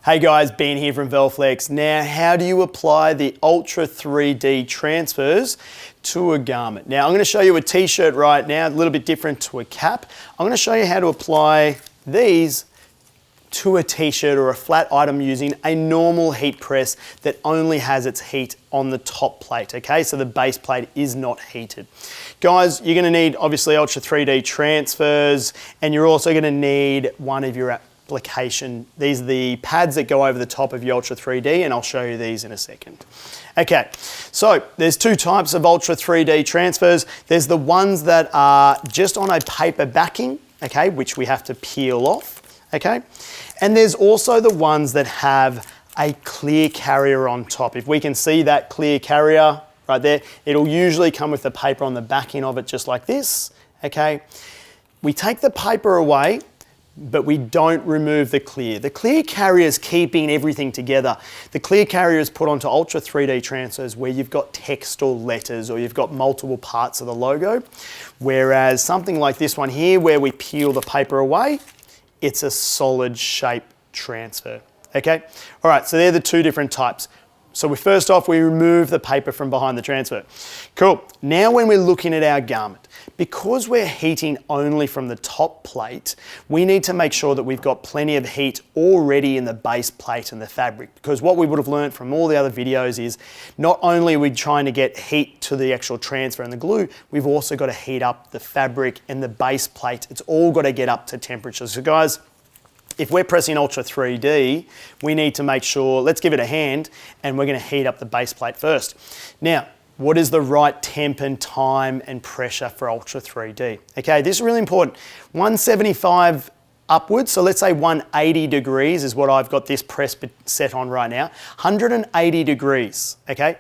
Hey guys, Ben here from Velflex. Now, how do you apply the Ultra 3D transfers to a garment? Now, I'm going to show you a t-shirt right now, a little bit different to a cap. I'm going to show you how to apply these to a t-shirt or a flat item using a normal heat press that only has its heat on the top plate, okay? So the base plate is not heated. Guys, you're going to need obviously Ultra 3D transfers, and you're also going to need one of your application. These are the pads that go over the top of your Ultra 3D, and I'll show you these in a second. Okay, so there's two types of Ultra 3D transfers. There's the ones that are just on a paper backing, okay, which we have to peel off, okay? And there's also the ones that have a clear carrier on top. If we can see that clear carrier right there, it'll usually come with the paper on the backing of it just like this, okay? We take the paper away, but we don't remove the clear. The clear carrier is keeping everything together. The clear carrier is put onto Ultra 3D transfers where you've got text or letters or you've got multiple parts of the logo. Whereas something like this one here where we peel the paper away, it's a solid shape transfer, okay? All right, so they're the two different types. So first off, we remove the paper from behind the transfer. Cool, now when we're looking at our garment, because we're heating only from the top plate, we need to make sure that we've got plenty of heat already in the base plate and the fabric. Because what we would have learned from all the other videos is not only are we trying to get heat to the actual transfer and the glue, we've also got to heat up the fabric and the base plate. It's all got to get up to temperature. So guys, if we're pressing Ultra 3D, we need to make sure, let's give it a hand, and we're going to heat up the base plate first. Now, what is the right temp and time and pressure for Ultra 3D? Okay, this is really important. 175 upwards, so let's say 180 degrees is what I've got this press set on right now. 180 degrees, okay?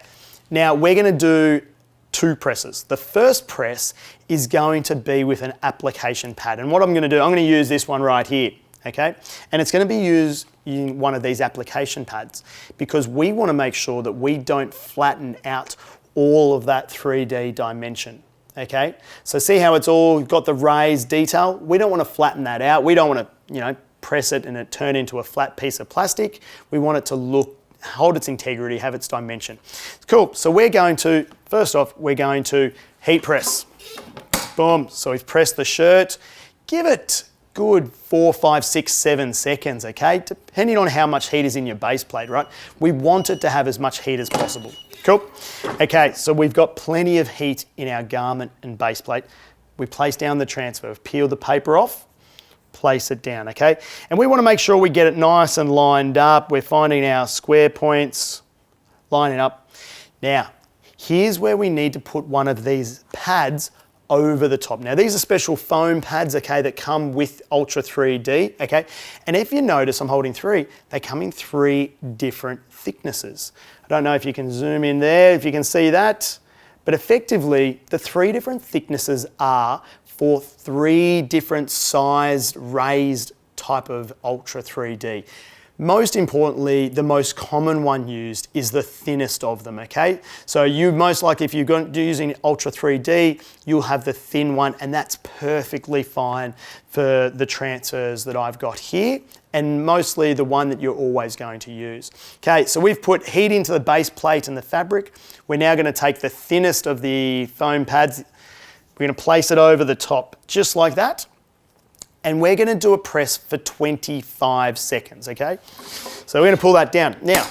Now, we're going to do two presses. The first press is going to be with an application pad, and what I'm going to do, I'm going to use this one right here. Okay, and it's going to be used in one of these application pads because we want to make sure that we don't flatten out all of that 3D dimension. Okay, so see how it's all got the raised detail? We don't want to flatten that out. We don't want to, press it and it turn into a flat piece of plastic. We want it to hold its integrity, have its dimension. Cool, so we're going to, first off, we're going to heat press. Boom, so we've pressed the shirt. Give it good 4, 5, 6, 7 seconds, okay? Depending on how much heat is in your base plate, right? We want it to have as much heat as possible. Cool. Okay, so we've got plenty of heat in our garment and base plate. We place down the transfer, peel the paper off, place it down, okay? And we want to make sure we get it nice and lined up. We're finding our square points, lining up. Now, here's where we need to put one of these pads over the top. Now these are special foam pads, okay, that come with Ultra 3D, okay? And if you notice, I'm holding three, they come in 3 different thicknesses. I don't know if you can zoom in there, if you can see that, but effectively the 3 different thicknesses are for 3 different sized, raised type of Ultra 3D. Most importantly, the most common one used is the thinnest of them, okay? So you most likely, if you're using Ultra 3D, you'll have the thin one, and that's perfectly fine for the transfers that I've got here, and mostly the one that you're always going to use. Okay, so we've put heat into the base plate and the fabric. We're now gonna take the thinnest of the foam pads, we're gonna place it over the top, just like that. And we're going to do a press for 25 seconds, okay? So we're going to pull that down. Now,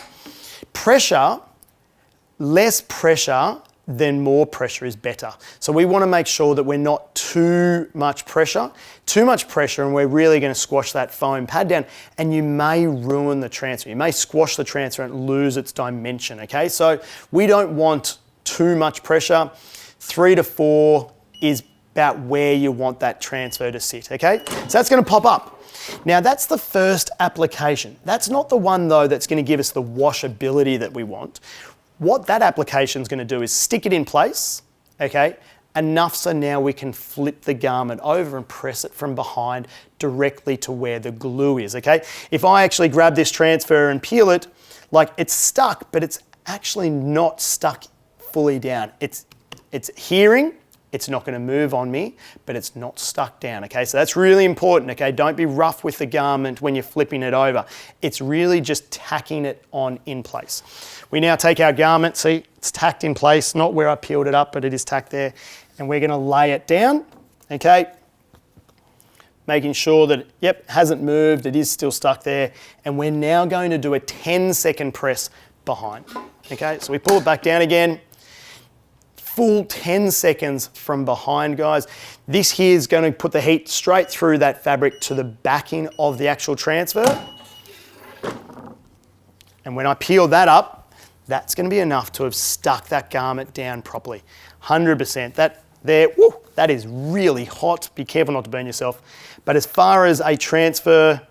pressure, less pressure than more pressure is better. So we want to make sure that we're not too much pressure and we're really going to squash that foam pad down, and you may ruin the transfer. You may squash the transfer and lose its dimension, okay? So we don't want too much pressure. 3 to 4 is about where you want that transfer to sit, okay? So that's gonna pop up. Now that's the first application. That's not the one though that's gonna give us the washability that we want. What that application is gonna do is stick it in place, okay? Enough so now we can flip the garment over and press it from behind directly to where the glue is, okay? If I actually grab this transfer and peel it, like it's stuck, but it's actually not stuck fully down. It's adhering, it's not going to move on me, but it's not stuck down, okay? So that's really important, okay? Don't be rough with the garment when you're flipping it over. It's really just tacking it on in place. We now take our garment, see, it's tacked in place, not where I peeled it up, but it is tacked there, and we're going to lay it down, okay? Making sure that, yep, hasn't moved, it is still stuck there, and we're now going to do a 10-second press behind, okay? So we pull it back down again, full 10 seconds from behind, guys. This here is going to put the heat straight through that fabric to the backing of the actual transfer. And when I peel that up, that's going to be enough to have stuck that garment down properly. 100%. That there, woo, that is really hot. Be careful not to burn yourself. But as far as a transfer,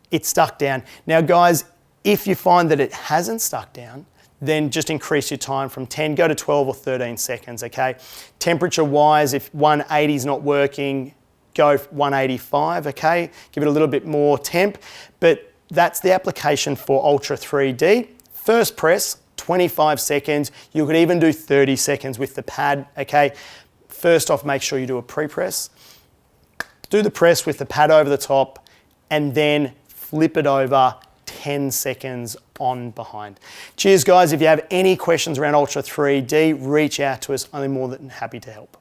it's stuck down. Now, guys, if you find that it hasn't stuck down, then just increase your time from 10, go to 12 or 13 seconds, okay? Temperature-wise, if 180 is not working, go 185, okay? Give it a little bit more temp, but that's the application for Ultra 3D. First press, 25 seconds. You could even do 30 seconds with the pad, okay? First off, make sure you do a pre-press. Do the press with the pad over the top, and then flip it over 10 seconds on behind. Cheers, guys. If you have any questions around Ultra 3D, reach out to us. I'm more than happy to help.